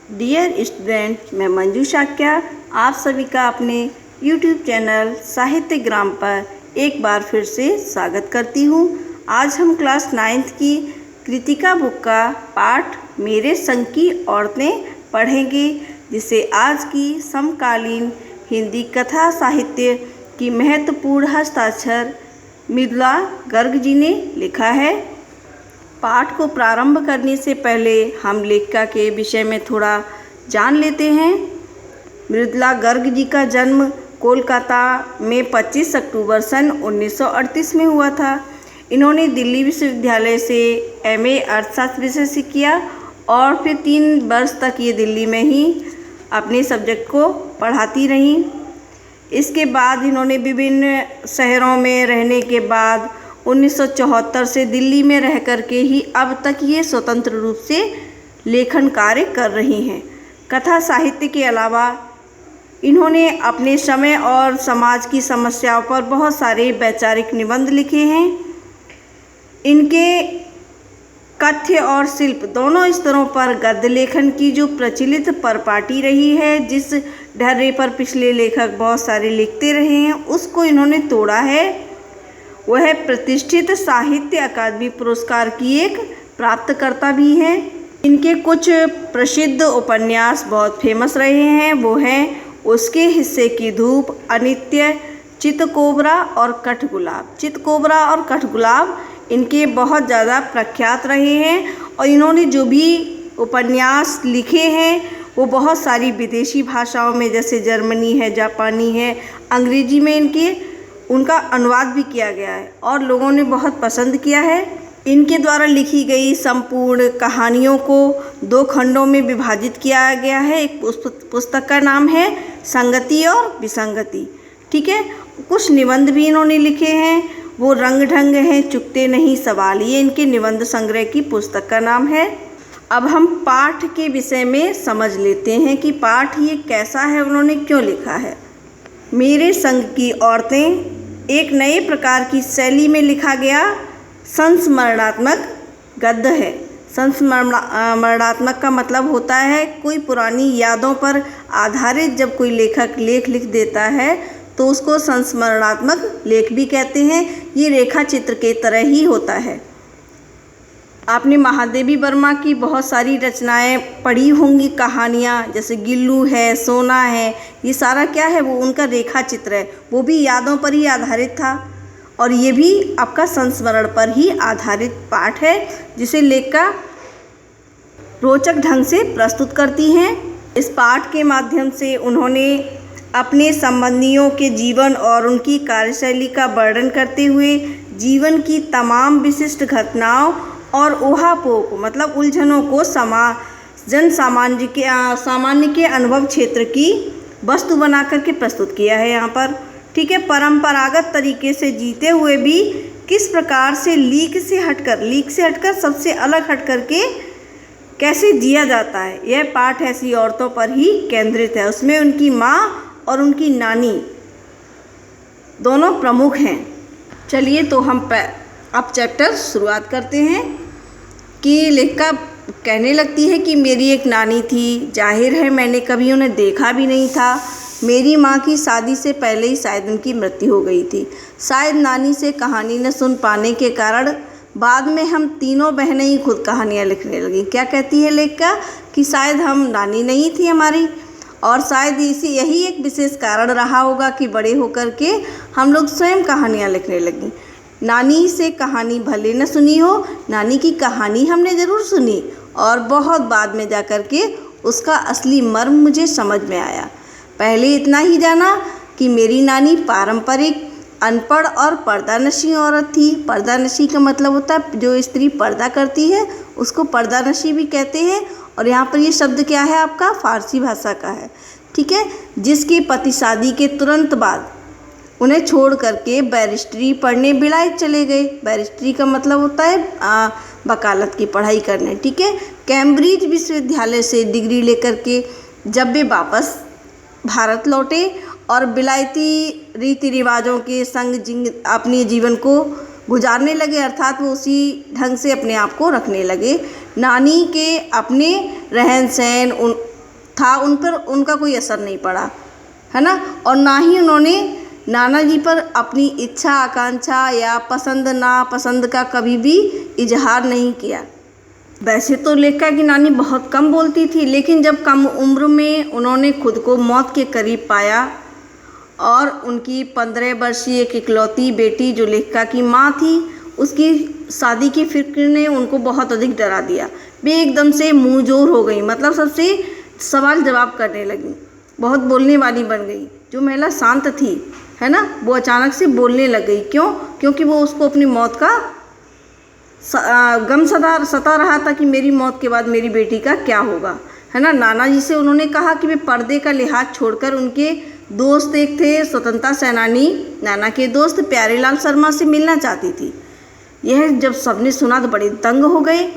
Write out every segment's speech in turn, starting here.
Dear student, मैं मंजू शाक्या आप सभी का अपने यूट्यूब चैनल साहित्य ग्राम पर एक बार फिर से स्वागत करती हूँ। आज हम क्लास 9th की कृतिका बुक का पाठ मेरे संग की औरतें पढ़ेंगे, जिसे आज की समकालीन हिंदी कथा साहित्य की महत्वपूर्ण हस्ताक्षर मृदुला गर्ग जी ने लिखा है। पाठ को प्रारंभ करने से पहले हम लेखिका के विषय में थोड़ा जान लेते हैं। मृदुला गर्ग जी का जन्म कोलकाता में 25 अक्टूबर सन 1938 में हुआ था। इन्होंने दिल्ली विश्वविद्यालय से MA अर्थशास्त्र विषय से किया और फिर 3 वर्ष तक ये दिल्ली में ही अपने सब्जेक्ट को पढ़ाती रहीं। इसके बाद इन्होंने विभिन्न शहरों में रहने के बाद 1974 से दिल्ली में रह कर के ही अब तक ये स्वतंत्र रूप से लेखन कार्य कर रही हैं। कथा साहित्य के अलावा इन्होंने अपने समय और समाज की समस्याओं पर बहुत सारे वैचारिक निबंध लिखे हैं। इनके कथ्य और शिल्प दोनों स्तरों पर गद्य लेखन की जो प्रचलित परिपाटी रही है, जिस ढर्रे पर पिछले लेखक बहुत सारे लिखते रहे हैं, उसको इन्होंने तोड़ा है। वह प्रतिष्ठित साहित्य अकादमी पुरस्कार की एक प्राप्तकर्ता भी हैं। इनके कुछ प्रसिद्ध उपन्यास बहुत फेमस रहे हैं। वो हैं उसके हिस्से की धूप, अनित्य, चितकोबरा और कठगुलाब। चितकोबरा और कठगुलाब इनके बहुत ज़्यादा प्रख्यात रहे हैं और इन्होंने जो भी उपन्यास लिखे हैं वो बहुत सारी विदेशी भाषाओं में, जैसे जर्मनी है, जापानी है, अंग्रेजी में उनका अनुवाद भी किया गया है और लोगों ने बहुत पसंद किया है। इनके द्वारा लिखी गई संपूर्ण कहानियों को 2 खंडों में विभाजित किया गया है। एक पुस्तक का नाम है संगति और विसंगति। ठीक है, कुछ निबंध भी इन्होंने लिखे हैं, वो रंग ढंग हैं, चुकते नहीं सवाल, ये इनके निबंध संग्रह की पुस्तक का नाम है। अब हम पाठ के विषय में समझ लेते हैं कि पाठ ये कैसा है, उन्होंने क्यों लिखा है। मेरे संग की औरतें एक नए प्रकार की शैली में लिखा गया संस्मरणात्मक गद्य है। संस्मरणात्मक का मतलब होता है कोई पुरानी यादों पर आधारित जब कोई लेखक लेख लिख देता है तो उसको संस्मरणात्मक लेख भी कहते हैं। ये रेखा चित्र के तरह ही होता है। आपने महादेवी वर्मा की बहुत सारी रचनाएं पढ़ी होंगी, कहानियाँ, जैसे गिल्लू है, सोना है, ये सारा क्या है, वो उनका रेखा चित्र है। वो भी यादों पर ही आधारित था और ये भी आपका संस्मरण पर ही आधारित पाठ है, जिसे लेखिका रोचक ढंग से प्रस्तुत करती हैं। इस पाठ के माध्यम से उन्होंने अपने संबंधियों के जीवन और उनकी कार्यशैली का वर्णन करते हुए जीवन की तमाम विशिष्ट घटनाओं और ऊहापोह मतलब उलझनों को सामान्य के अनुभव क्षेत्र की वस्तु बना करके प्रस्तुत किया है यहाँ पर। ठीक है, परंपरागत तरीके से जीते हुए भी किस प्रकार से लीक से हटकर सबसे अलग हट करके कैसे जिया जाता है, यह पाठ ऐसी औरतों पर ही केंद्रित है। उसमें उनकी माँ और उनकी नानी दोनों प्रमुख हैं। चलिए तो हम अब चैप्टर शुरुआत करते हैं कि लेखिका कहने लगती है कि मेरी एक नानी थी, जाहिर है मैंने कभी उन्हें देखा भी नहीं था। मेरी माँ की शादी से पहले ही शायद उनकी मृत्यु हो गई थी। शायद नानी से कहानी न सुन पाने के कारण बाद में हम तीनों बहनें ही खुद कहानियाँ लिखने लगी। क्या कहती है लेखिका कि शायद हम नानी नहीं थी हमारी, और शायद यही एक विशेष कारण रहा होगा कि बड़े होकर के हम लोग स्वयं कहानियाँ लिखने लगी। नानी से कहानी भले न सुनी हो, नानी की कहानी हमने ज़रूर सुनी और बहुत बाद में जा कर के उसका असली मर्म मुझे समझ में आया। पहले इतना ही जाना कि मेरी नानी पारंपरिक अनपढ़ और पर्दानशी औरत थी। पर्दानशी का मतलब होता है जो स्त्री पर्दा करती है, उसको पर्दानशी भी कहते हैं। और यहाँ पर ये शब्द क्या है, आपका फारसी भाषा का है। ठीक है, जिसके पति शादी के तुरंत बाद उन्हें छोड़ करके बैरिस्ट्री पढ़ने विलायत चले गए। बैरिस्ट्री का मतलब होता है वकालत की पढ़ाई करने। ठीक है, कैम्ब्रिज विश्वविद्यालय से डिग्री लेकर के जब वे वापस भारत लौटे और विलायती रीति रिवाजों के संग अपने जीवन को गुजारने लगे, अर्थात वो उसी ढंग से अपने आप को रखने लगे। नानी के अपने रहन सहन था उन पर उनका कोई असर नहीं पड़ा, है ना। और ना ही उन्होंने नाना जी पर अपनी इच्छा आकांक्षा या पसंद नापसंद का कभी भी इजहार नहीं किया। वैसे तो लेखा की नानी बहुत कम बोलती थी, लेकिन जब कम उम्र में उन्होंने खुद को मौत के करीब पाया और उनकी 15 वर्षीय एक इकलौती बेटी जो लेखा की माँ थी, उसकी शादी की फिक्र ने उनको बहुत अधिक डरा दिया। वे एकदम से मुँह जोर हो गई, मतलब सबसे सवाल जवाब करने लगी, बहुत बोलने वाली बन गई। जो महिला शांत थी, है ना, वो अचानक से बोलने लग गई। क्यों? क्योंकि वो उसको अपनी मौत का गम सता रहा था कि मेरी मौत के बाद मेरी बेटी का क्या होगा, है ना। नाना जी से उन्होंने कहा कि वे पर्दे का लिहाज छोड़कर उनके दोस्त एक थे स्वतंत्रता सेनानी नाना के दोस्त प्यारेलाल शर्मा से मिलना चाहती थी। यह जब सबने सुना तो बड़े दंग हो गए।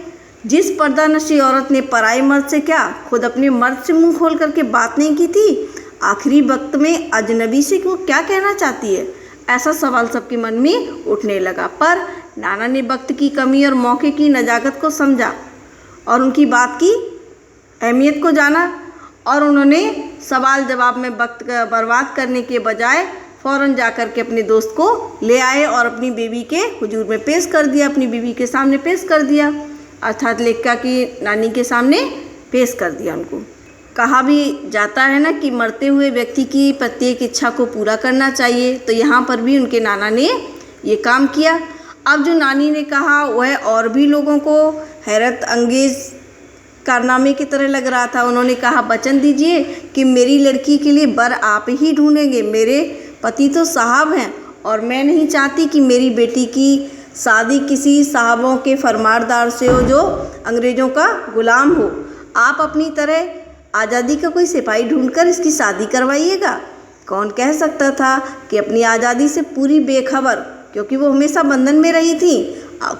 जिस पर्दानशी औरत ने पराए मर्द से क्या खुद अपने मर्द से मुंह खोल करके बात नहीं की थी, आखिरी वक्त में अजनबी से वो क्या कहना चाहती है, ऐसा सवाल सबके मन में उठने लगा। पर नाना ने वक्त की कमी और मौके की नज़ाकत को समझा और उनकी बात की अहमियत को जाना, और उन्होंने सवाल जवाब में वक्त बर्बाद करने के बजाय फ़ौरन जाकर के अपने दोस्त को ले आए और अपनी बीवी के हुजूर में पेश कर दिया, अपनी बीवी के सामने पेश कर दिया, अर्थात लेखा की नानी के सामने पेश कर दिया उनको। कहा भी जाता है ना कि मरते हुए व्यक्ति की प्रत्येक इच्छा को पूरा करना चाहिए, तो यहाँ पर भी उनके नाना ने ये काम किया। अब जो नानी ने कहा वह और भी लोगों को हैरत अंगेज़ कारनामे की तरह लग रहा था। उन्होंने कहा, वचन दीजिए कि मेरी लड़की के लिए बर आप ही ढूंढेंगे। मेरे पति तो साहब हैं और मैं नहीं चाहती कि मेरी बेटी की शादी किसी साहबों के फरमानदार से हो जो अंग्रेज़ों का गुलाम हो। आप अपनी तरह आज़ादी का कोई सिपाही ढूंढकर इसकी शादी करवाइएगा। कौन कह सकता था कि अपनी आज़ादी से पूरी बेखबर, क्योंकि वो हमेशा बंधन में रही थी,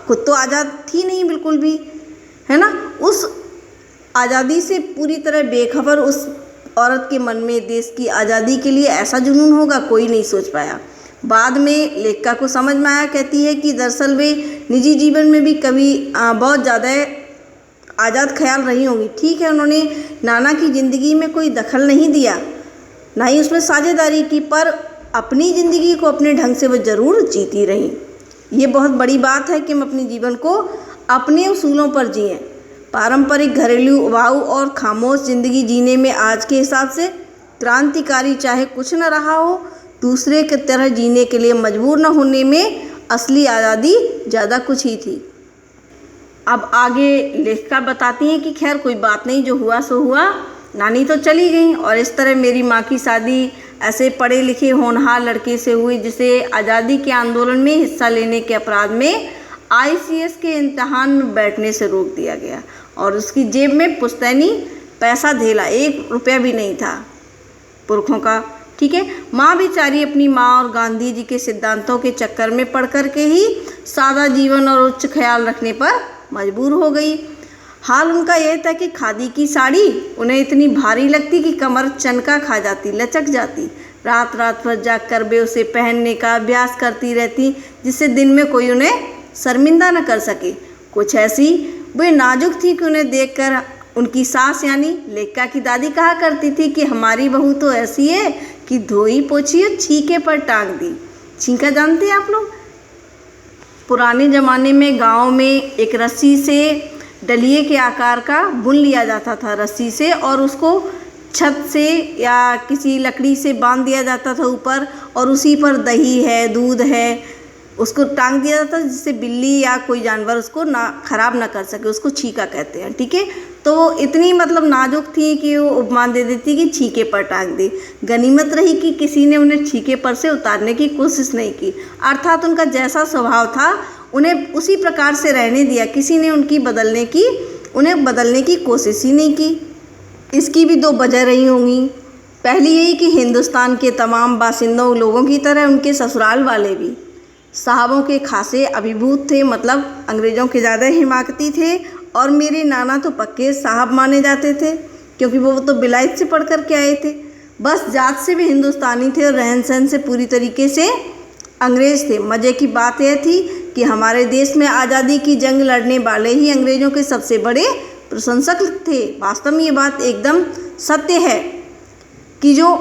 खुद तो आज़ाद थी नहीं बिल्कुल भी, है ना। उस आज़ादी से पूरी तरह बेखबर उस औरत के मन में देश की आज़ादी के लिए ऐसा जुनून होगा, कोई नहीं सोच पाया। बाद में लेखा को समझ में आया, कहती है कि दरअसल वे निजी जीवन में भी कभी बहुत ज़्यादा आज़ाद ख्याल रही होंगी। ठीक है, उन्होंने नाना की ज़िंदगी में कोई दखल नहीं दिया, ना ही उसमें साझेदारी की, पर अपनी ज़िंदगी को अपने ढंग से वो ज़रूर जीती रहीं। ये बहुत बड़ी बात है कि हम अपने जीवन को अपने उसूलों पर जिएं। पारंपरिक घरेलू उबाऊ और खामोश ज़िंदगी जीने में आज के हिसाब से क्रांतिकारी चाहे कुछ न रहा हो, दूसरे की तरह जीने के लिए मजबूर न होने में असली आज़ादी ज़्यादा कुछ ही थी। अब आगे लेखिका बताती हैं कि खैर कोई बात नहीं, जो हुआ सो हुआ, नानी तो चली गई और इस तरह मेरी माँ की शादी ऐसे पढ़े लिखे होनहार लड़के से हुई जिसे आज़ादी के आंदोलन में हिस्सा लेने के अपराध में ICS के इम्तहान में बैठने से रोक दिया गया और उसकी जेब में पुश्तैनी पैसा धेला, 1 रुपया भी नहीं था पुरखों का। ठीक है, माँ बेचारी अपनी माँ और गांधी जी के सिद्धांतों के चक्कर में पड़ कर के ही सादा जीवन और उच्च ख्याल रखने पर मजबूर हो गई। हाल उनका यह था कि खादी की साड़ी उन्हें इतनी भारी लगती कि कमर चनका खा जाती, लचक जाती। रात रात भर जाग कर वे उसे पहनने का अभ्यास करती रहती, जिससे दिन में कोई उन्हें शर्मिंदा न कर सके। कुछ ऐसी वे नाजुक थी कि उन्हें देखकर उनकी सास यानी लेखा की दादी कहा करती थी कि हमारी बहू तो ऐसी है कि धोई पोछी और छीके पर टांग दी। छीका जानते हैं आप लोग? पुराने ज़माने में गांव में एक रस्सी से डलिए के आकार का बुन लिया जाता था रस्सी से, और उसको छत से या किसी लकड़ी से बांध दिया जाता था ऊपर, और उसी पर दही है, दूध है, उसको टांग दिया जाता है जिससे बिल्ली या कोई जानवर उसको ना खराब ना कर सके। उसको छीका कहते हैं। ठीक है, तो वो इतनी मतलब नाजुक थी कि वो उपमान दे देती कि छीके पर टांग दी। गनीमत रही कि किसी ने उन्हें छीके पर से उतारने की कोशिश नहीं की, अर्थात उनका जैसा स्वभाव था उन्हें उसी प्रकार से रहने दिया। किसी ने उन्हें बदलने की कोशिश ही नहीं की। इसकी भी 2 वजह रही होंगी। पहली यही कि हिंदुस्तान के तमाम बासिंदों लोगों की तरह उनके ससुराल वाले भी साहबों के खासे अभिभूत थे, मतलब अंग्रेज़ों के ज़्यादा हिमाकती थे, और मेरे नाना तो पक्के साहब माने जाते थे क्योंकि वो तो बिलायत से पढ़ कर के आए थे। बस जात से भी हिंदुस्तानी थे और रहन सहन से पूरी तरीके से अंग्रेज़ थे। मज़े की बात यह थी कि हमारे देश में आज़ादी की जंग लड़ने वाले ही अंग्रेज़ों के सबसे बड़े प्रशंसक थे। वास्तव में ये बात एकदम सत्य है कि जो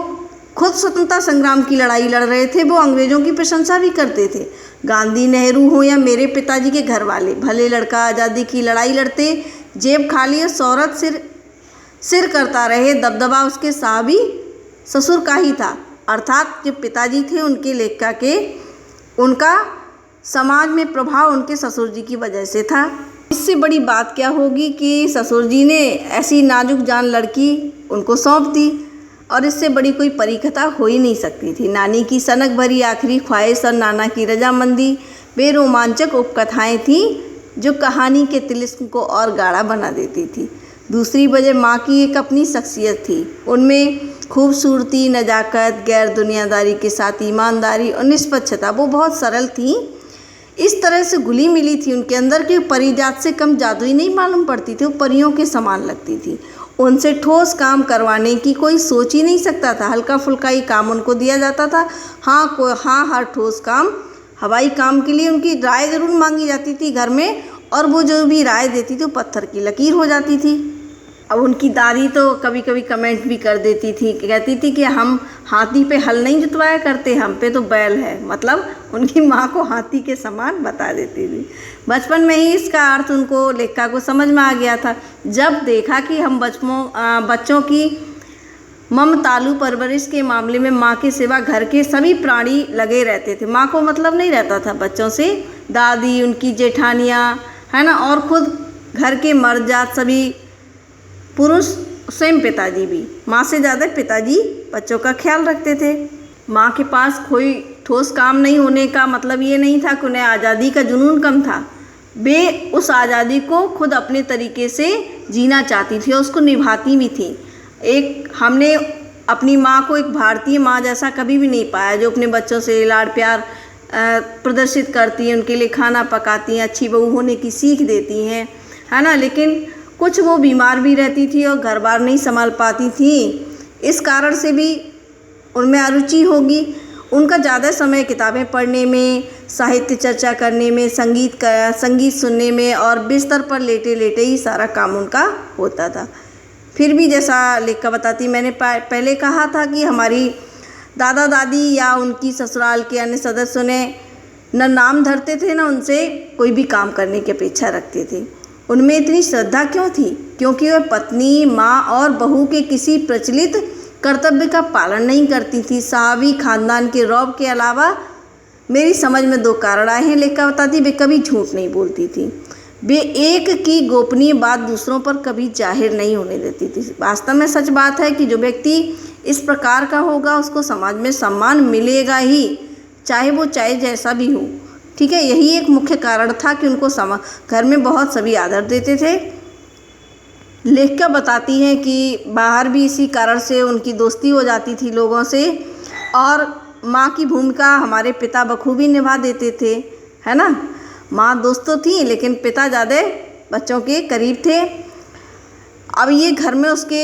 खुद स्वतंत्रता संग्राम की लड़ाई लड़ रहे थे वो अंग्रेज़ों की प्रशंसा भी करते थे। गांधी, नेहरू हो या मेरे पिताजी के घर वाले, भले लड़का आज़ादी की लड़ाई लड़ते जेब खाली और शौहरत सिर करता रहे, दबदबा उसके साहबी ससुर का ही था। अर्थात जो पिताजी थे उनके लेखिका के, उनका समाज में प्रभाव उनके ससुर जी की वजह से था। इससे बड़ी बात क्या होगी कि ससुर जी ने ऐसी नाजुक जान लड़की उनको सौंप दी, और इससे बड़ी कोई परिकथा हो ही नहीं सकती थी। नानी की सनक भरी आखिरी ख्वाहिश और नाना की रजामंदी वे रोमांचक उपकथाएँ थीं जो कहानी के तिलिस्म को और गाढ़ा बना देती थी। दूसरी वजह माँ की एक अपनी शख्सियत थी। उनमें खूबसूरती, नज़ाकत, गैर दुनियादारी के साथ ईमानदारी और निष्पक्षता, वो बहुत सरल थी। इस तरह से घुली मिली थी उनके अंदर कि परिजात से कम जादुई नहीं मालूम पड़ती थी, वो परियों के समान लगती थी। उनसे ठोस काम करवाने की कोई सोच ही नहीं सकता था। हल्का फुल्का ही काम उनको दिया जाता था। हर ठोस काम, हवाई काम के लिए उनकी राय ज़रूर मांगी जाती थी घर में, और वो जो भी राय देती थी वो पत्थर की लकीर हो जाती थी। अब उनकी दादी तो कभी कभी कमेंट भी कर देती थी, कहती थी कि हम हाथी पे हल नहीं जुतवाया करते, हम पे तो बैल है। मतलब उनकी माँ को हाथी के समान बता देती थी। बचपन में ही इसका अर्थ उनको, लेखिका को समझ में आ गया था। जब देखा कि हम बच्चों की ममतालू परवरिश के मामले में माँ के सिवा घर के सभी प्राणी लगे रहते थे। माँ को मतलब नहीं रहता था बच्चों से। दादी, उनकी जेठानियाँ, है ना, और खुद घर के मर्द जात सभी पुरुष, स्वयं पिताजी भी, माँ से ज़्यादा पिताजी बच्चों का ख्याल रखते थे। माँ के पास कोई ठोस काम नहीं होने का मतलब ये नहीं था कि उन्हें आज़ादी का जुनून कम था। वे उस आज़ादी को खुद अपने तरीके से जीना चाहती थी और उसको निभाती भी थी। हमने अपनी माँ को एक भारतीय माँ जैसा कभी भी नहीं पाया, जो अपने बच्चों से लाड़ प्यार प्रदर्शित करती हैं, उनके लिए खाना पकाती हैं, अच्छी बहू होने की सीख देती हैं, है ना। लेकिन कुछ वो बीमार भी रहती थी और घर बार नहीं संभाल पाती थी। इस कारण से भी उनमें अरुचि होगी। उनका ज़्यादा समय किताबें पढ़ने में, साहित्य चर्चा करने में, संगीत सुनने में और बिस्तर पर लेटे लेटे ही सारा काम उनका होता था। फिर भी जैसा लेखिका बताती, मैंने पहले कहा था कि हमारी दादा दादी या उनकी ससुराल के अन्य सदस्यों ने न नाम धरते थे, न उनसे कोई भी काम करने की अपेक्षा रखते थे। उनमें इतनी श्रद्धा क्यों थी? क्योंकि वह पत्नी, माँ और बहू के किसी प्रचलित कर्तव्य का पालन नहीं करती थी। साहबी खानदान के रौब के अलावा मेरी समझ में 2 कारण आए हैं। लेखिका बताती, वे कभी झूठ नहीं बोलती थी। वे एक की गोपनीय बात दूसरों पर कभी जाहिर नहीं होने देती थी। वास्तव में सच बात है कि जो व्यक्ति इस प्रकार का होगा उसको समाज में सम्मान मिलेगा ही, चाहे जैसा भी हो। ठीक है, यही एक मुख्य कारण था कि उनको घर में बहुत सभी आदर देते थे। लेखिका बताती हैं कि बाहर भी इसी कारण से उनकी दोस्ती हो जाती थी लोगों से, और माँ की भूमिका हमारे पिता बखूबी निभा देते थे, है ना। माँ दोस्त तो थी लेकिन पिता ज़्यादा बच्चों के करीब थे। अब ये घर में उसके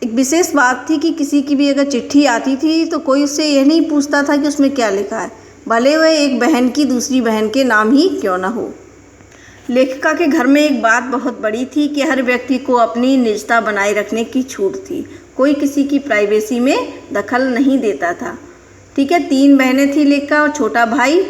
एक विशेष बात थी कि किसी की भी अगर चिट्ठी आती थी तो कोई उससे यह नहीं पूछता था कि उसमें क्या लिखा है, भले वह एक बहन की दूसरी बहन के नाम ही क्यों न हो। लेखिका के घर में एक बात बहुत बड़ी थी कि हर व्यक्ति को अपनी निजता बनाए रखने की छूट थी। कोई किसी की प्राइवेसी में दखल नहीं देता था। ठीक है, 3 बहनें थी लेखिका, और छोटा भाई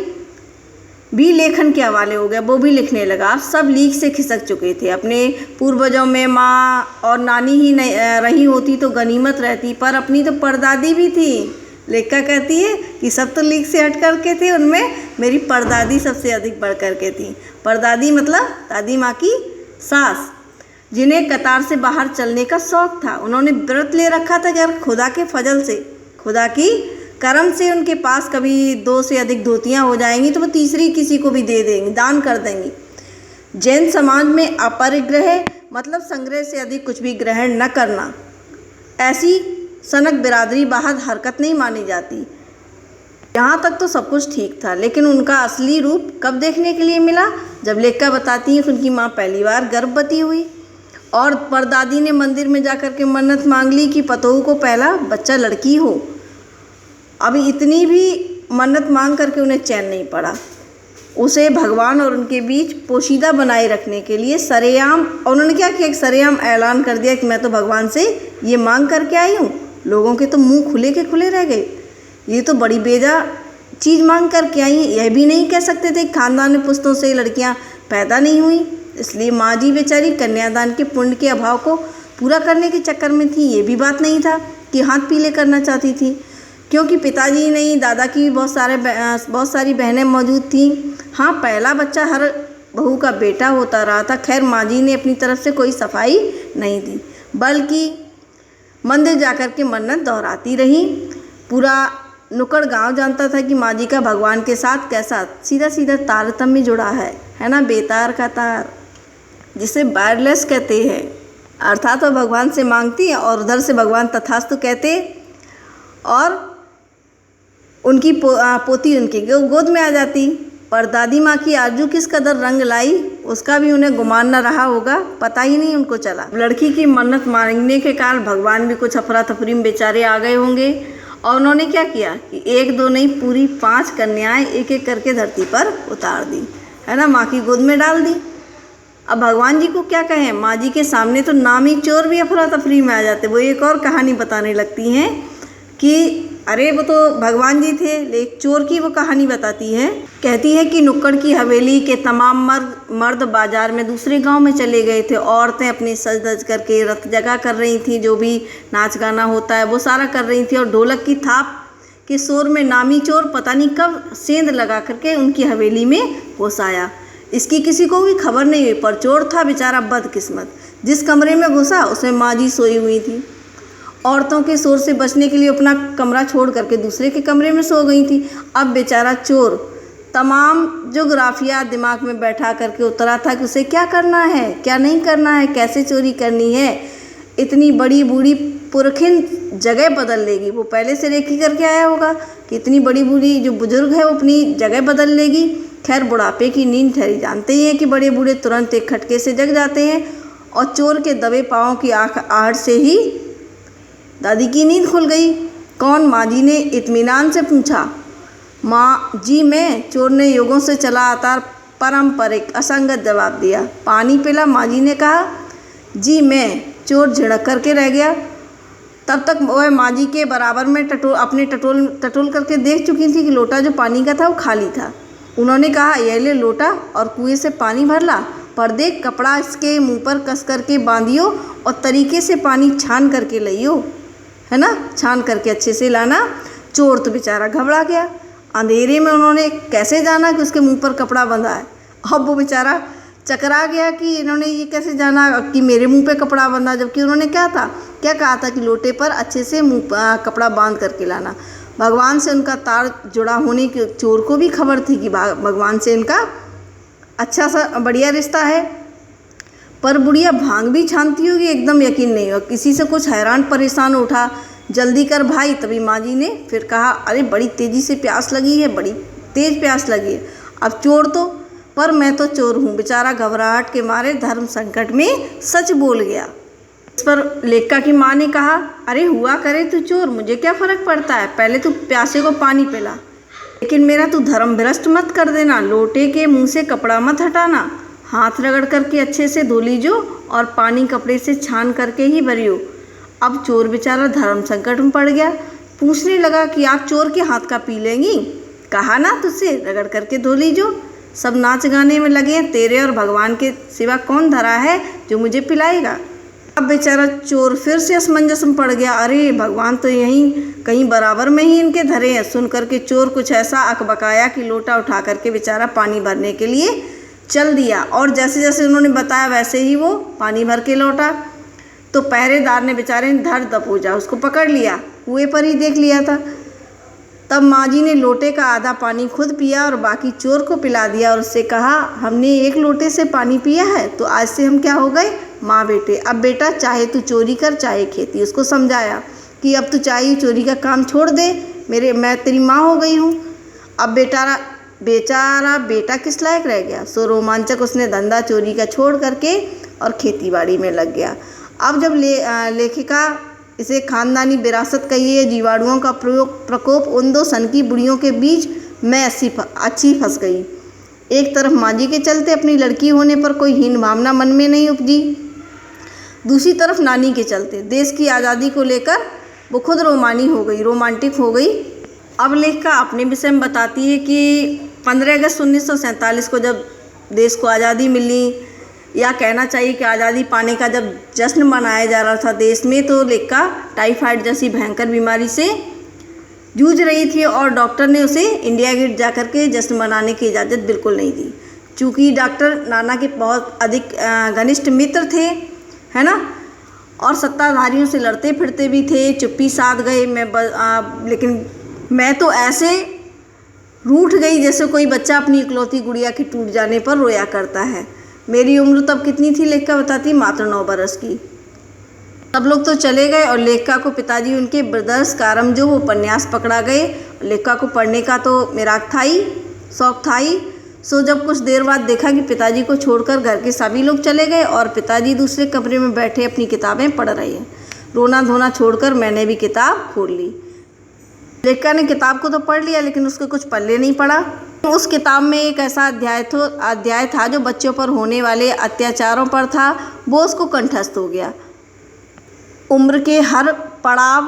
भी लेखन के हवाले हो गया, वो भी लिखने लगा। सब लीक से खिसक चुके थे। अपने पूर्वजों में माँ और नानी ही रही होती तो गनीमत रहती, पर अपनी तो परदादी भी थी। लेखिका कहती है कि सब तो लीक से हट करके थे, उनमें मेरी परदादी सबसे अधिक बढ़ करके थी। परदादी मतलब दादी माँ की सास, जिन्हें कतार से बाहर चलने का शौक़ था। उन्होंने व्रत ले रखा था कि अगर खुदा के फजल से, खुदा की करम से उनके पास कभी 2 से अधिक धोतियाँ हो जाएंगी तो वो तीसरी किसी को भी दे देंगी, दान कर देंगी। जैन समाज में अपरिग्रह मतलब संग्रह से अधिक कुछ भी ग्रहण न करना, ऐसी सनक बिरादरी बाहर हरकत नहीं मानी जाती। यहाँ तक तो सब कुछ ठीक था, लेकिन उनका असली रूप कब देखने के लिए मिला? जब लेखिका बताती हैं कि उनकी माँ पहली बार गर्भवती हुई और परदादी ने मंदिर में जाकर के मन्नत मांग ली कि पतोहू को पहला बच्चा लड़की हो। अभी इतनी भी मन्नत मांग करके उन्हें चैन नहीं पड़ा। उसे भगवान और उनके बीच पोशीदा बनाए रखने के लिए सरेआम, और उन्होंने क्या किया, सरेआम ऐलान कर दिया कि मैं तो भगवान से ये मांग करके आई हूँ। लोगों के तो मुंह खुले के खुले रह गए, ये तो बड़ी बेजा चीज़ मांग करके आई हैं। यह भी नहीं कह सकते थे खानदान में पुश्तों से लड़कियाँ पैदा नहीं हुई, इसलिए माँ जी बेचारी कन्यादान के पुण्य के अभाव को पूरा करने के चक्कर में थी। ये भी बात नहीं था कि हाथ पीले करना चाहती थी, क्योंकि पिताजी नहीं, दादा की बहुत सारी बहनें मौजूद थीं। हाँ, पहला बच्चा हर बहू का बेटा होता रहा था। खैर, माँ जी ने अपनी तरफ से कोई सफाई नहीं दी, बल्कि मंदिर जाकर के मन्नत दोहराती रही। पूरा नुक्कड़ गांव जानता था कि माँ जी का भगवान के साथ कैसा सीधा सीधा तारतम्य जुड़ा है ना, बेतार का तार, जिसे वायरलेस कहते हैं। अर्थात वह भगवान से मांगती और उधर से भगवान तथास्तु कहते, और उनकी पोती उनकी गोद में आ जाती। पर दादी माँ की आरजू किस कदर रंग लाई, उसका भी उन्हें गुमान न रहा होगा, पता ही नहीं उनको चला। लड़की की मन्नत मांगने के कारण भगवान भी कुछ अफरा तफरी में बेचारे आ गए होंगे, और उन्होंने क्या किया कि एक दो नहीं, पूरी 5 कन्याएं एक एक करके धरती पर उतार दी, है ना, माँ की गोद में डाल दी। अब भगवान जी को क्या कहें, माँ जी के सामने तो नामी चोर भी अफरा तफरी में आ जाते। वो एक और कहानी बताने लगती हैं कि अरे वो तो भगवान जी थे, लेकिन चोर की वो कहानी बताती है। कहती है कि नुक्कड़ की हवेली के तमाम मर्द बाजार में दूसरे गांव में चले गए थे। औरतें अपनी सज धज करके रत जगा कर रही थी, जो भी नाच गाना होता है वो सारा कर रही थी, और ढोलक की थाप के शोर में नामी चोर पता नहीं कब सेंध लगा करके उनकी हवेली में घुस आया। इसकी किसी को भी खबर नहीं हुई, पर चोर था बेचारा बदकिस्मत। जिस कमरे में घुसा उसमें माँ जी सोई हुई थी। औरतों के शोर से बचने के लिए अपना कमरा छोड़ करके दूसरे के कमरे में सो गई थी। अब बेचारा चोर तमाम जोग्राफिया दिमाग में बैठा करके उतरा था कि उसे क्या करना है, क्या नहीं करना है, कैसे चोरी करनी है। इतनी बड़ी बूढ़ी पुरखिन जगह बदल लेगी, वो पहले से रेखी करके आया होगा कि इतनी बड़ी बूढ़ी जो बुजुर्ग है वो अपनी जगह बदल लेगी। खैर, बुढ़ापे की नींद ठहरी, जानते ही हैं कि बड़े बूढ़े तुरंत एक खटके से जग जाते हैं, और चोर के दबे पाँव की आहट से ही दादी की नींद खुल गई। कौन? माँ जी ने इत्मीनान से पूछा। माँ जी मैं, चोर ने युगों से चला आता पारंपरिक असंगत जवाब दिया। पानी पिला? माँ जी ने कहा। जी मैं, चोर झिड़क करके रह गया। तब तक वह माँ जी के बराबर में टटोल करके देख चुकी थी कि लोटा जो पानी का था वो खाली था। उन्होंने कहा, यह ले लोटा और कुएं से पानी भर ला, पर देख कपड़ा इसके मुंह पर कस करके बांधियो और तरीके से पानी छान करके लइयो, है ना, छान करके अच्छे से लाना। चोर तो बेचारा घबरा गया। अंधेरे में उन्होंने कैसे जाना कि उसके मुंह पर कपड़ा बंधा है। अब वो बेचारा चकरा गया कि इन्होंने ये कैसे जाना कि मेरे मुंह पे कपड़ा बंधा, जबकि उन्होंने क्या कहा था कि लोटे पर अच्छे से कपड़ा बांध करके लाना। भगवान से उनका तार जुड़ा होने की चोर को भी खबर थी कि भगवान से इनका अच्छा सा बढ़िया रिश्ता है। पर बुढ़िया भांग भी छानती होगी, एकदम यकीन नहीं हुआ। किसी से कुछ हैरान परेशान उठा, जल्दी कर भाई। तभी माँ जी ने फिर कहा, अरे बड़ी तेज़ी से प्यास लगी है, बड़ी तेज़ प्यास लगी है। अब चोर तो, पर मैं तो चोर हूँ। बेचारा घबराहट के मारे धर्म संकट में सच बोल गया। इस पर लेखका की माँ ने कहा, अरे हुआ करे तू चोर, मुझे क्या फ़र्क पड़ता है, पहले तू प्यासे को पानी पिला, लेकिन मेरा तू धर्म भ्रष्ट मत कर देना। लोटे के मुंह से कपड़ा मत हटाना, हाथ रगड़ करके अच्छे से धो लीजो और पानी कपड़े से छान करके ही भरियो। अब चोर बेचारा धर्म संकट में पड़ गया। पूछने लगा कि आप चोर के हाथ का पी लेंगी, कहा ना तुझसे रगड़ करके धो लीजो। सब नाच गाने में लगे, तेरे और भगवान के सिवा कौन धरा है जो मुझे पिलाएगा। अब बेचारा चोर फिर से असमंजस में पड़ गया। अरे भगवान तो यहीं कहीं बराबर में ही इनके धरे हैं। सुन करके चोर कुछ ऐसा अकबकाया कि लोटा उठा करके बेचारा पानी भरने के लिए चल दिया, और जैसे जैसे उन्होंने बताया वैसे ही वो पानी भर के लौटा। तो पहरेदार ने बेचारे ने धर दबोचा, उसको पकड़ लिया, कुएं पर ही देख लिया था। तब माँ जी ने लोटे का आधा पानी खुद पिया और बाकी चोर को पिला दिया, और उससे कहा, हमने एक लोटे से पानी पिया है तो आज से हम क्या हो गए, माँ बेटे। अब बेटा चाहे तू चोरी कर चाहे खेती। उसको समझाया कि अब तू चाहे चोरी का काम छोड़ दे, मैं तेरी माँ हो गई हूँ। अब बेचारा बेटा किस लायक रह गया। सो रोमांचक उसने धंधा चोरी का छोड़ करके और खेती-बाड़ी में लग गया। अब जब लेखिका इसे खानदानी विरासत कही है, जीवाणुओं का प्रकोप उन दो सनकी बुढ़ियों के बीच में अच्छी फंस गई। एक तरफ माँ जी के चलते अपनी लड़की होने पर कोई हीन भावना मन में नहीं उपजी, दूसरी तरफ नानी के चलते देश की आज़ादी को लेकर वो खुद रोमांटिक हो गई। अब लेखिका अपने विषय में बताती है कि 15 अगस्त 1947 को जब देश को आज़ादी मिली, या कहना चाहिए कि आज़ादी पाने का जब जश्न मनाया जा रहा था देश में, तो लेखिका टाइफाइड जैसी भयंकर बीमारी से जूझ रही थी और डॉक्टर ने उसे इंडिया गेट जाकर के जश्न मनाने की इजाज़त बिल्कुल नहीं दी। चूँकि डॉक्टर नाना के बहुत अधिक घनिष्ठ मित्र थे, है ना, और सत्ताधारियों से लड़ते फिरते भी थे, चुप्पी साध गए। लेकिन मैं तो ऐसे रूठ गई जैसे कोई बच्चा अपनी इकलौती गुड़िया के टूट जाने पर रोया करता है। मेरी उम्र तब कितनी थी, लेखिका बताती, मात्र 9 बरस की। सब लोग तो चले गए और लेखिका को पिताजी उनके ब्रदर्स कारमजो वो उपन्यास पकड़ा गए। लेखिका को पढ़ने का तो मेराक था ही, शौक था ही। सो जब कुछ देर बाद देखा कि पिताजी को छोड़कर घर के सभी लोग चले गए और पिताजी दूसरे कमरे में बैठे अपनी किताबें पढ़ रहे हैं, रोना धोना छोड़कर मैंने भी किताब खोल ली। लेखिका ने किताब को तो पढ़ लिया, लेकिन उसके कुछ पल्ले नहीं पड़ा। उस किताब में एक ऐसा अध्याय था जो बच्चों पर होने वाले अत्याचारों पर था। वो उसको कंठस्थ हो गया। उम्र के हर पड़ाव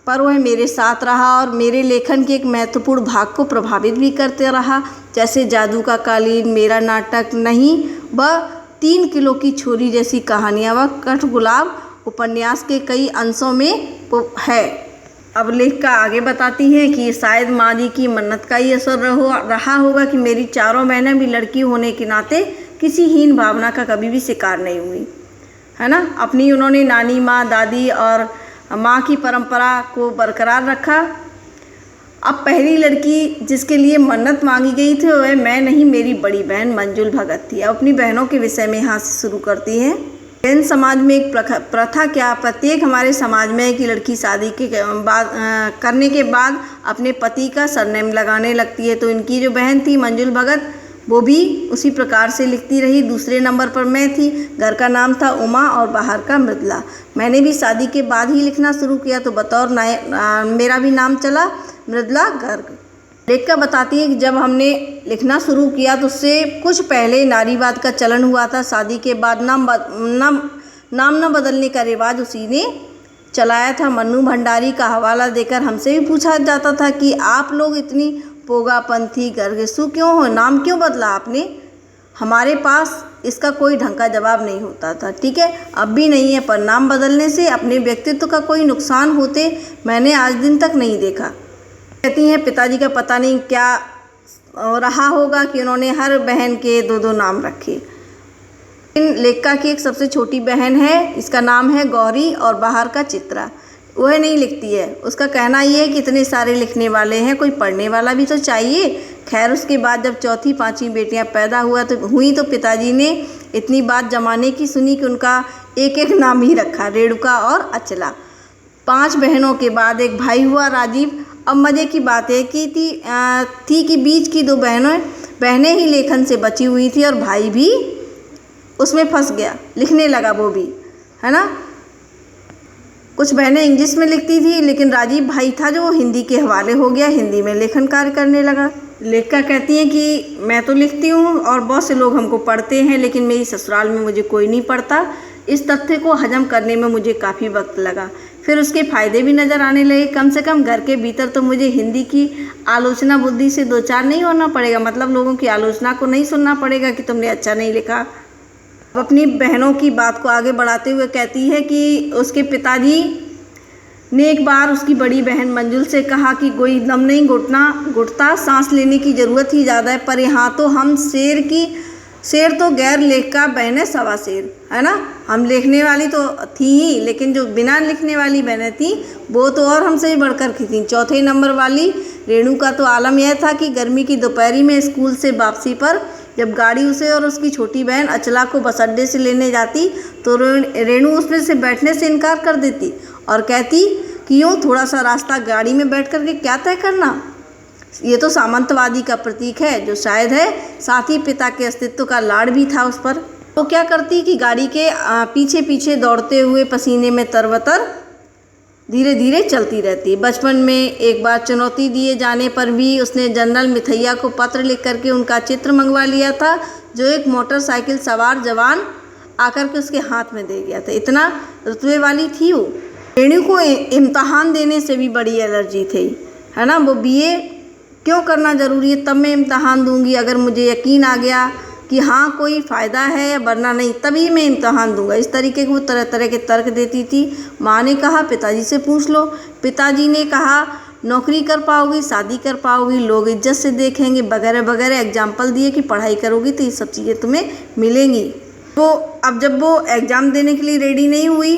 पर वह मेरे साथ रहा और मेरे लेखन के एक महत्वपूर्ण भाग को प्रभावित भी करते रहा, जैसे जादू का कालीन, मेरा नाटक नहीं, वह 3 किलो की छोरी जैसी कहानियाँ, वह कठगुलाब उपन्यास के कई अंशों में है। अब लेखिका आगे बताती हैं कि शायद माँ जी की मन्नत का ही असर रहा होगा कि मेरी चारों बहनें भी लड़की होने के नाते किसी हीन भावना का कभी भी शिकार नहीं हुई, है ना। अपनी उन्होंने नानी माँ, दादी और माँ की परंपरा को बरकरार रखा। अब पहली लड़की जिसके लिए मन्नत मांगी गई थी वह मैं नहीं, मेरी बड़ी बहन मंजुल भगत थी। अब अपनी बहनों के विषय में यहाँ से शुरू करती हैं। जैन समाज में एक प्रथा क्या प्रत्येक हमारे समाज में है कि लड़की शादी के बाद करने के बाद अपने पति का सरनेम लगाने लगती है। तो इनकी जो बहन थी मंजुल भगत, वो भी उसी प्रकार से लिखती रही। दूसरे नंबर पर मैं थी, घर का नाम था उमा और बाहर का मृदुला। मैंने भी शादी के बाद ही लिखना शुरू किया, तो बतौर मेरा भी नाम चला मृदुला गर्ग। लेखिका बताती है कि जब हमने लिखना शुरू किया तो उससे कुछ पहले नारीवाद का चलन हुआ था। शादी के बाद नाम न बदलने का रिवाज उसी ने चलाया था। मन्नू भंडारी का हवाला देकर हमसे भी पूछा जाता था कि आप लोग इतनी पोगापंथी गर्गसु क्यों हो, नाम क्यों बदला आपने। हमारे पास इसका कोई ढंग का जवाब नहीं होता था। ठीक है, अब भी नहीं है, पर नाम बदलने से अपने व्यक्तित्व का कोई नुकसान होते मैंने आज दिन तक नहीं देखा। कहती हैं पिताजी का पता नहीं क्या रहा होगा कि उन्होंने हर बहन के 2-2 नाम रखे। लेखिका की एक सबसे छोटी बहन है, इसका नाम है गौरी और बाहर का चित्रा। वह नहीं लिखती है। उसका कहना ये है कि इतने सारे लिखने वाले हैं, कोई पढ़ने वाला भी तो चाहिए। खैर उसके बाद जब 4थी 5वीं बेटियां पैदा हुई तो पिताजी ने इतनी बात जमाने की सुनी कि उनका एक नाम ही रखा, रेणुका और अचला। 5 बहनों के बाद एक भाई हुआ राजीव। अब मज़े की बात है कि थी कि बीच की 2 बहनें ही लेखन से बची हुई थी और भाई भी उसमें फंस गया, लिखने लगा वो भी, है ना। कुछ बहनें इंग्लिश में लिखती थी, लेकिन राजीव भाई था जो हिंदी के हवाले हो गया, हिंदी में लेखन कार्य करने लगा। लेखिका कहती हैं कि मैं तो लिखती हूँ और बहुत से लोग हमको पढ़ते हैं, लेकिन मेरी ससुराल में मुझे कोई नहीं पढ़ता। इस तथ्य को हजम करने में मुझे काफ़ी वक्त लगा। फिर उसके फ़ायदे भी नज़र आने लगे। कम से कम घर के भीतर तो मुझे हिंदी की आलोचना बुद्धि से 2-4 नहीं होना पड़ेगा, मतलब लोगों की आलोचना को नहीं सुनना पड़ेगा कि तुमने अच्छा नहीं लिखा। अब अपनी बहनों की बात को आगे बढ़ाते हुए कहती है कि उसके पिताजी ने एक बार उसकी बड़ी बहन मंजुल से कहा कि कोई दम नहीं घुटता, सांस लेने की ज़रूरत ही ज़्यादा है। पर यहाँ तो हम शेर तो गैर लेखिका बहनें सवा शेर, है ना। हम लिखने वाली तो थी ही, लेकिन जो बिना लिखने वाली बहनें थी वो तो और हमसे भी बढ़कर की थी। 4थे नंबर वाली रेणु का तो आलम यह था कि गर्मी की दोपहरी में स्कूल से वापसी पर जब गाड़ी उसे और उसकी छोटी बहन अचला को बस अड्डे से लेने जाती तो रेणु उसमें से बैठने से इनकार कर देती और कहती कि यूँ थोड़ा सा रास्ता गाड़ी में बैठ कर के क्या तय करना। ये तो सामंतवादी का प्रतीक है, जो शायद है साथ ही पिता के अस्तित्व का लाड़ भी था उस पर। तो क्या करती कि गाड़ी के पीछे पीछे दौड़ते हुए पसीने में तरबतर धीरे धीरे चलती रहती है। बचपन में एक बार चुनौती दिए जाने पर भी उसने जनरल मिथैया को पत्र लिख करके उनका चित्र मंगवा लिया था, जो एक मोटरसाइकिल सवार जवान आकर के उसके हाथ में दे गया था। इतना रुतबे वाली थी वो। रेणु को इम्तहान देने से भी बड़ी एलर्जी थी, है ना। वो बीए क्यों करना ज़रूरी है, तब मैं इम्तहान दूंगी अगर मुझे यकीन आ गया कि हाँ कोई फ़ायदा है, वरना नहीं, तभी मैं इम्तहान दूंगा। इस तरीके के वो तरह तरह के तर्क देती थी। माँ ने कहा पिताजी से पूछ लो। पिताजी ने कहा नौकरी कर पाओगी, शादी कर पाओगी, लोग इज्जत से देखेंगे, वगैरह वगैरह। एग्जाम्पल दिए कि पढ़ाई करोगी तो ये सब चीज़ें तुम्हें मिलेंगी। तो अब जब वो एग्ज़ाम देने के लिए रेडी नहीं हुई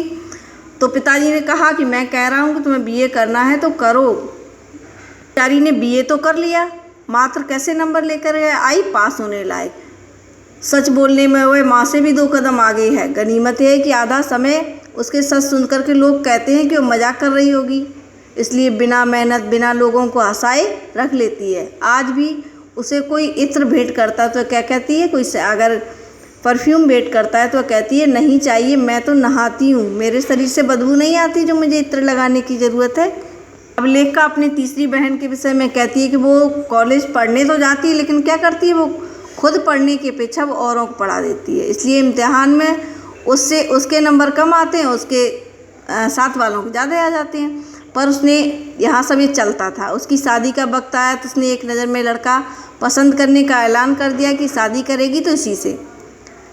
तो पिताजी ने कहा कि मैं कह रहा हूँ कि तुम्हें बीए करना है तो करो। बेचारी ने बीए तो कर लिया, मात्र कैसे नंबर लेकर आई, पास होने लायक। सच बोलने में वह माँ से भी 2 कदम आगे है। गनीमत है कि आधा समय उसके सच सुनकर के लोग कहते हैं कि वो मजाक कर रही होगी, इसलिए बिना मेहनत बिना लोगों को हंसाए रख लेती है। आज भी उसे कोई इत्र भेंट करता है तो क्या कहती है, कोई अगर परफ्यूम भेंट करता है तो कहती है नहीं चाहिए, मैं तो नहाती हूँ, मेरे शरीर से बदबू नहीं आती जो मुझे इत्र लगाने की ज़रूरत है। अब लेखिका अपनी तीसरी बहन के विषय में कहती है कि वो कॉलेज पढ़ने तो जाती है, लेकिन क्या करती है, वो खुद पढ़ने की अपेक्षा वो औरों को पढ़ा देती है। इसलिए इम्तिहान में उसके नंबर कम आते हैं, उसके साथ वालों को ज़्यादा आ जाते हैं। पर उसने यहाँ सब ये चलता था। उसकी शादी का वक्त आया तो उसने एक नज़र में लड़का पसंद करने का ऐलान कर दिया कि शादी करेगी तो इसी से।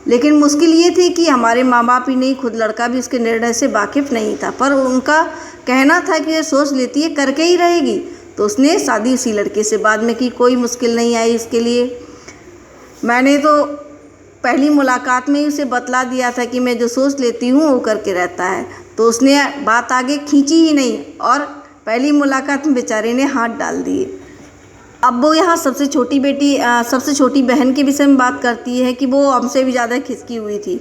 लेकिन मुश्किल ये थी कि हमारे माँ बाप ही नहीं, खुद लड़का भी उसके निर्णय से वाकिफ़ नहीं था। पर उनका कहना था कि ये सोच लेती है करके ही रहेगी, तो उसने शादी उसी लड़के से बाद में की। कोई मुश्किल नहीं आई इसके लिए। मैंने तो पहली मुलाकात में ही उसे बतला दिया था कि मैं जो सोच लेती हूँ वो करके रहता है, तो उसने बात आगे खींची ही नहीं और पहली मुलाकात में बेचारे ने हाथ डाल दिए। अब वो यहाँ सबसे छोटी बहन के विषय में बात करती है कि वो हमसे भी ज़्यादा खिसकी हुई थी।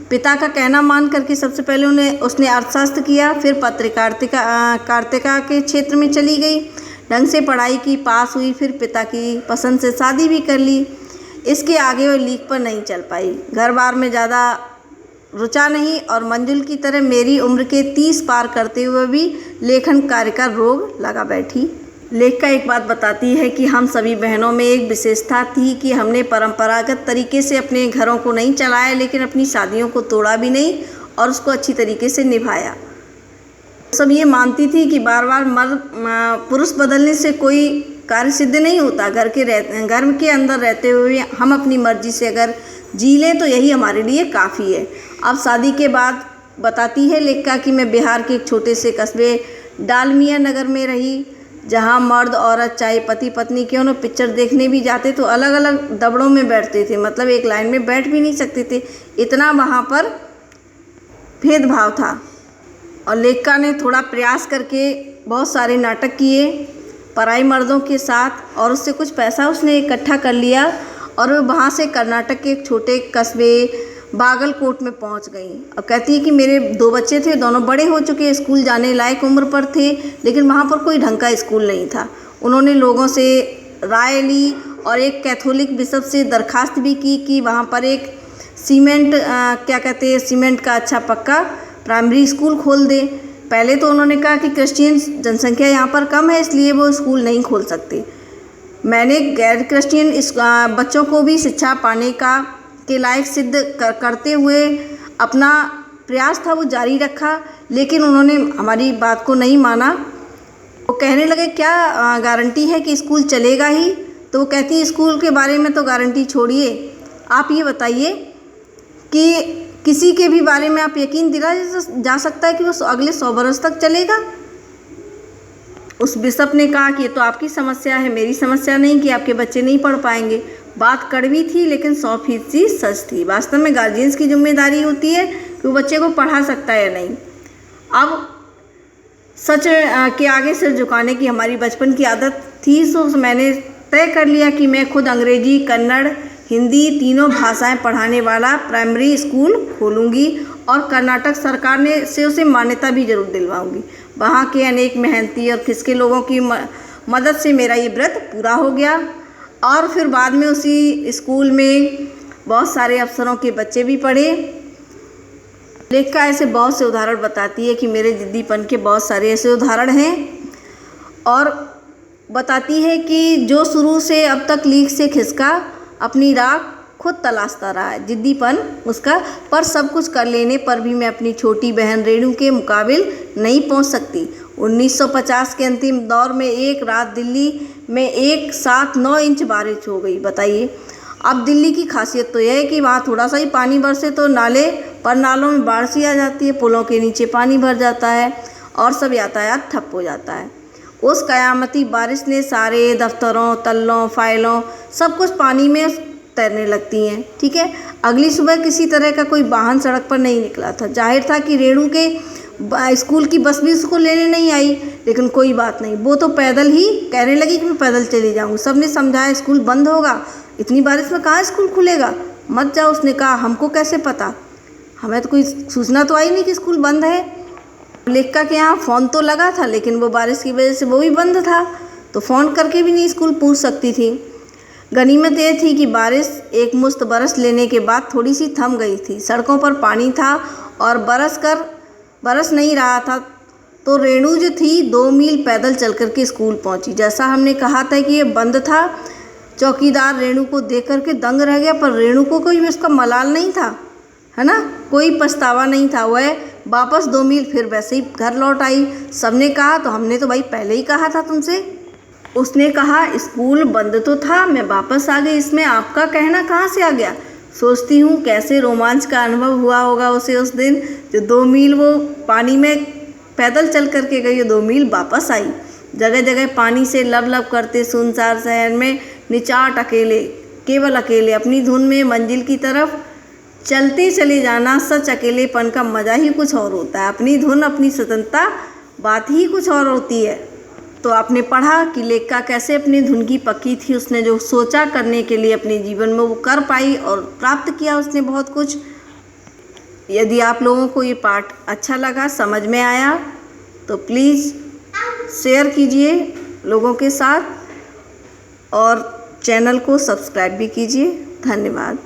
पिता का कहना मान करके सबसे पहले उसने अर्थशास्त्र किया, फिर पत्रकारिता के क्षेत्र में चली गई, ढंग से पढ़ाई की, पास हुई, फिर पिता की पसंद से शादी भी कर ली। इसके आगे वो लीक पर नहीं चल पाई, घर बार में ज़्यादा रुचा नहीं और मंजुल की तरह मेरी उम्र के 30 पार करते हुए भी लेखन कार्य का रोग लगा बैठी। लेखिका एक बात बताती है कि हम सभी बहनों में एक विशेषता थी कि हमने परंपरागत तरीके से अपने घरों को नहीं चलाया, लेकिन अपनी शादियों को तोड़ा भी नहीं और उसको अच्छी तरीके से निभाया। सब ये मानती थी कि बार बार पुरुष बदलने से कोई कार्य सिद्ध नहीं होता। घर के अंदर रहते हुए हम अपनी मर्जी से अगर जी लें तो यही हमारे लिए काफ़ी है। अब शादी के बाद बताती है लेखिका कि मैं बिहार के एक छोटे से कस्बे डालमिया नगर में रही, जहाँ मर्द औरत चाहे पति पत्नी क्यों न पिक्चर देखने भी जाते तो अलग अलग दबड़ों में बैठते थे, मतलब एक लाइन में बैठ भी नहीं सकते थे, इतना वहाँ पर भेदभाव था। और लेखिका ने थोड़ा प्रयास करके बहुत सारे नाटक किए पराई मर्दों के साथ और उससे कुछ पैसा उसने इकट्ठा कर लिया और वो वहाँ से कर्नाटक के एक छोटे कस्बे बागलकोट में पहुँच गई। अब कहती है कि मेरे 2 बच्चे थे, दोनों बड़े हो चुके, स्कूल जाने लायक उम्र पर थे, लेकिन वहाँ पर कोई ढंग का स्कूल नहीं था। उन्होंने लोगों से राय ली और एक कैथोलिक बिशप से दरखास्त भी की कि वहाँ पर एक सीमेंट का अच्छा पक्का प्राइमरी स्कूल खोल दे। पहले तो उन्होंने कहा कि क्रिश्चियन जनसंख्या यहाँ पर कम है, इसलिए वो स्कूल नहीं खोल सकते। मैंने गैर क्रिश्चियन बच्चों को भी शिक्षा पाने के लायक सिद्ध करते हुए अपना प्रयास था वो जारी रखा, लेकिन उन्होंने हमारी बात को नहीं माना। वो कहने लगे क्या गारंटी है कि स्कूल चलेगा ही, तो वो कहती स्कूल के बारे में तो गारंटी छोड़िए, आप ये बताइए कि किसी के भी बारे में आप यकीन दिलाया जा सकता है कि वो अगले 100 बरस तक चलेगा। उस बिशप ने कहा कि ये तो आपकी समस्या है, मेरी समस्या नहीं कि आपके बच्चे नहीं पढ़ पाएंगे। बात कड़वी थी लेकिन 100% सच थी। वास्तव में गार्जियंस की जिम्मेदारी होती है कि वो बच्चे को पढ़ा सकता है या नहीं। अब सच के आगे सिर झुकाने की हमारी बचपन की आदत थी, तो मैंने तय कर लिया कि मैं खुद अंग्रेजी, कन्नड़, हिंदी तीनों भाषाएं पढ़ाने वाला प्राइमरी स्कूल खोलूंगी और कर्नाटक सरकार से उसे मान्यता भी जरूर दिलवाऊंगी। वहाँ के अनेक मेहनती और खिसके लोगों की मदद से मेरा ये व्रत पूरा हो गया और फिर बाद में उसी स्कूल में बहुत सारे अफसरों के बच्चे भी पढ़े। लेखिका ऐसे बहुत से उदाहरण बताती है कि मेरे जिद्दीपन के बहुत सारे ऐसे उदाहरण हैं, और बताती है कि जो शुरू से अब तक लीक से खिसका अपनी राह खुद तलाशता रहा है, जिद्दीपन उसका, पर सब कुछ कर लेने पर भी मैं अपनी छोटी बहन रेणु के मुकाबिल नहीं पहुंच सकती। 1950 के अंतिम दौर में एक रात दिल्ली में एक साथ 9 इंच बारिश हो गई। बताइए, अब दिल्ली की खासियत तो यह है कि वहाँ थोड़ा सा ही पानी बरसे तो नालों में बाढ़ सी आ जाती है, पुलों के नीचे पानी भर जाता है और सब यातायात ठप हो जाता है। उस कयामती बारिश ने सारे दफ्तरों, तल्लों, फाइलों सब कुछ पानी में तैरने लगती हैं। ठीक है, अगली सुबह किसी तरह का कोई वाहन सड़क पर नहीं निकला था। जाहिर था कि रेणु के स्कूल की बस भी उसको लेने नहीं आई, लेकिन कोई बात नहीं, वो तो पैदल ही कहने लगी कि मैं पैदल चली जाऊँगी। सबने समझाया स्कूल बंद होगा, इतनी बारिश में कहाँ स्कूल खुलेगा, मत जाओ। उसने कहा हमको कैसे पता, हमें तो कोई सूचना तो आई नहीं कि स्कूल बंद है। लेखिका के यहाँ फ़ोन तो लगा था, लेकिन वो बारिश की वजह से वो भी बंद था, तो फ़ोन करके भी नहीं स्कूल पूछ सकती थी। गनीमत ये थी कि बारिश एक मुश्त बरस लेने के बाद थोड़ी सी थम गई थी। सड़कों पर पानी था और बरस नहीं रहा था, तो रेणु जो थी 2 मील पैदल चल कर के स्कूल पहुंची। जैसा हमने कहा था कि ये बंद था, चौकीदार रेणु को देख कर के दंग रह गया, पर रेणु को कोई उसका मलाल नहीं था, है ना, कोई पछतावा नहीं था। वह वापस 2 मील फिर वैसे ही घर लौट आई। सबने कहा तो हमने तो भाई पहले ही कहा था तुमसे। उसने कहा स्कूल बंद तो था, मैं वापस आ गई, इसमें आपका कहना कहाँ से आ गया। सोचती हूँ कैसे रोमांच का अनुभव हुआ होगा उसे उस दिन, जो 2 मील वो पानी में पैदल चल करके गई, 2 मील वापस आई। जगह जगह पानी से लब करते सुनसान शहर में निचाट अकेले, केवल अकेले अपनी धुन में मंजिल की तरफ चलते चले जाना। सच अकेलेपन का मज़ा ही कुछ और होता है, अपनी धुन, अपनी स्वतंत्रता, बात ही कुछ और होती है। तो आपने पढ़ा कि लेखिका कैसे अपनी धुन की पक्की थी, उसने जो सोचा करने के लिए अपने जीवन में वो कर पाई और प्राप्त किया उसने बहुत कुछ। यदि आप लोगों को ये पाठ अच्छा लगा, समझ में आया, तो प्लीज़ शेयर कीजिए लोगों के साथ और चैनल को सब्सक्राइब भी कीजिए। धन्यवाद।